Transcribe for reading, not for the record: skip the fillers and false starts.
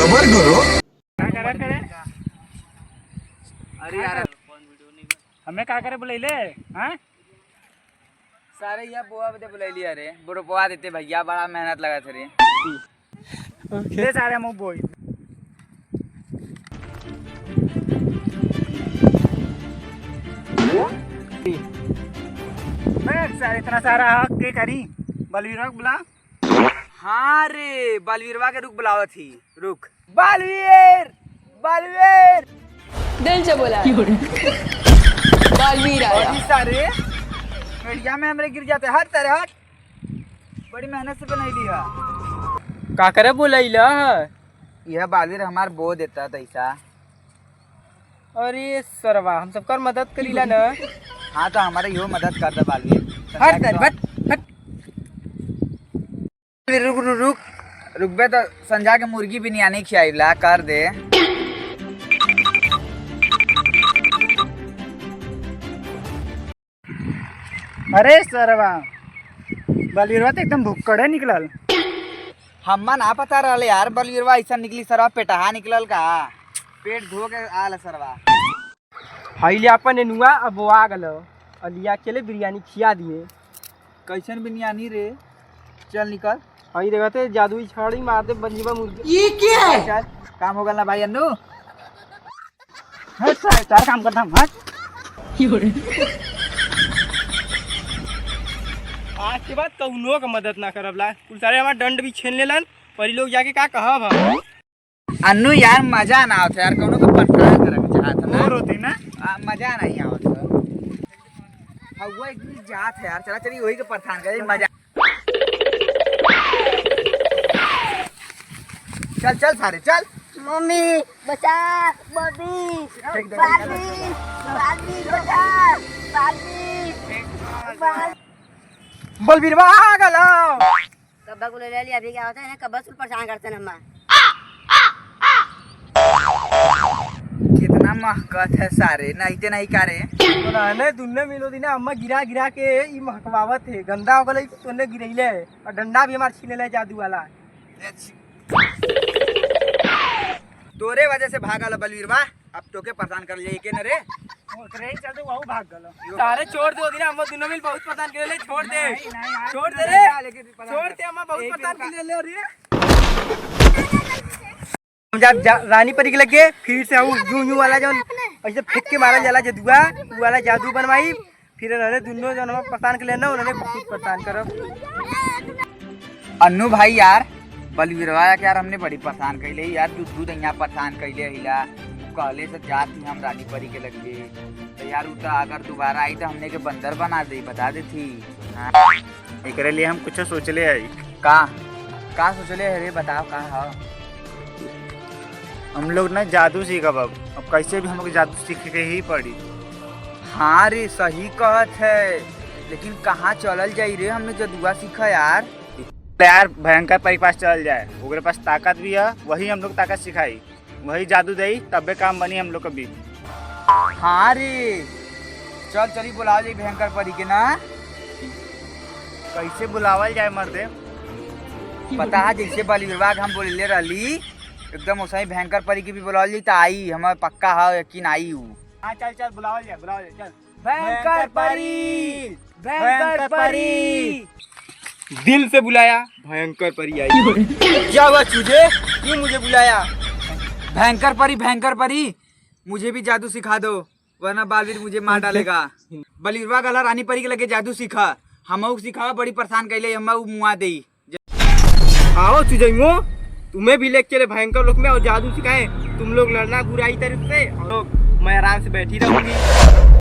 सबर करो। क्या करे? अरे यार हमें क्या करे बुलाइले? हाँ सारे यहाँ बुआ बदे बुलैली अरे बुढ़ो बुआ देते भैया बड़ा मेहनत लगा थे रे। ले सारे हम बोई सारे इतना सारा हक के करी बलवीर बुला। हाँ रे बलवीरवा के रुक बुलावा थी रुक बलवीर बलवीर दिल से बोला बालवीर आया। और सारे मीडिया में हमरे गिर जाते हट तेरे हट बड़ी मेहनत से बनाई ली है। का करे बुलाइला? यह बलवीर हमार बो देता पैसा। अरे सरवा हम सबकर मदद करीला ना। हाँ तो हमारे यो मदद कर दे बलवीर। हट हट हट रुक रुक रुक रुक बे तो संजा के मुर्गी भी नहीं आने खियाइला कर दे। अरे सरवा बलवीरवा तो एकदम भुक्कड़े निकलल। हम्मा ना पता रहले यार बलवीरवा ऐसा निकली सरवा पेटहा निकलल का पेट धो के आल सरवा। हाइले अपन एनुआ अब आ गलो अलिया के लिए बिरयानी खिया दिए। कैसन बिरयानी रे चल निकल। हई देखते जादुई छड़ी मारते बंजीबा मुर्गी। ये क्या है? चल काम हो गल ना भाई अन्नू। हट सारे काम करता हूँ हट। आज के बाद कौनो का मदद ना करबला कुल सारे हमार दंड भी छीन लेलन परी लोग जाके का कहब हम। अन्नू यार मजा ना आवत यार कोनो को परेशान करक चाहत ना और होती ना मजा नहीं आवत। हवा एक दिन जात है यार चला चली वही के परेशान करे मजा। चल चल सारे चल। मम्मी बचा बॉबी बचा बलवीरवा आ गलो। कब्बा को ले लिया अभी क्या होता है ना कब्बा सुल परेशान करते हैं हम। कितना महकत है सारे नहीं नहीं करे ने दुन्ने मिलो दी ना अम्मा गिरा गिरा के ई महकवावत है गंदा हो गई तोने गिरैले और डंडा भी हमार छीन ले जादू वाला। तोरे वजह से भागल बलवीरवा अब तोके परेशान कर लिए के न रे। ओकरे ही चलते वहू भाग गलो। सारे छोड़ दो दिन अम्मा दुन्नो मिल बहुत परेशान कर ले छोड़ दे छोड़ दे रे छोड़ दे अम्मा बहुत परेशान कर ले रे। हम जब रानी परी के लगे फिर से हम यूं वाला जो ऐसे फेंक के मारा जाला जदुआ वो वाला जादू बनवाई फिर उन्होंने दोनों जन परेशान कर लेना उन्होंने बहुत परेशान करो। अन्नू भाई यार बलवीरवा के यार हमने बड़ी परेशान कैले यार दूध यहाँ परेशान कैले हिला कहले से जात थी हम रानी परी के लगे तो यार उ अगर दोबारा आई तो हमने के बंदर बना दे बता दे थी। एकरे लिए हम कुछ सोचले है का सोचले है रे बताओ का है? हम लोग ना जादू सीखब अब कैसे भी हम लोग जादू सीख के ही पड़ी। हाँ रे सही कहत है लेकिन कहाँ चलल जाई रे हमने जदुआ सीखा यार। यार भयंकर परी के पास चल जाए ओकरे पास ताकत भी है वही हम लोग ताकत सिखाई वही जादू दे तबे काम बनी हम लोग कभी। हाँ रे चल चली बुलाओ जाई भयंकर परी के ना। कैसे बुलावल जाए मर्दे पता है जैसे बलवीरवा हम बोले रहली एकदम वैसा ही भयंकर परी की भी बुलाओ जाई तो आई हमें पक्का है यकीन आई हूँ। हाँ चल चल बुलाओ जाए चल भयंकर परी भयंकर परी दिल से बुलाया भयंकर परी आई। क्या हुआ तुझे क्यों मुझे बुलाया? भयंकर परी मुझे भी जादू सिखा दो वरना बालवीर मुझे मार डालेगा। बलवीरवा गला रानी परी के लगे जादू सीखा हम सिखावा बड़ी परेशान कैले हम मुआ दे। आओ चुजैमो तुम्हें भी लेके चले भयंकर लोक में और जादू सिखाए तुम लोग लड़ना बुराई तरफ से और मैं आराम से बैठी रहूंगी।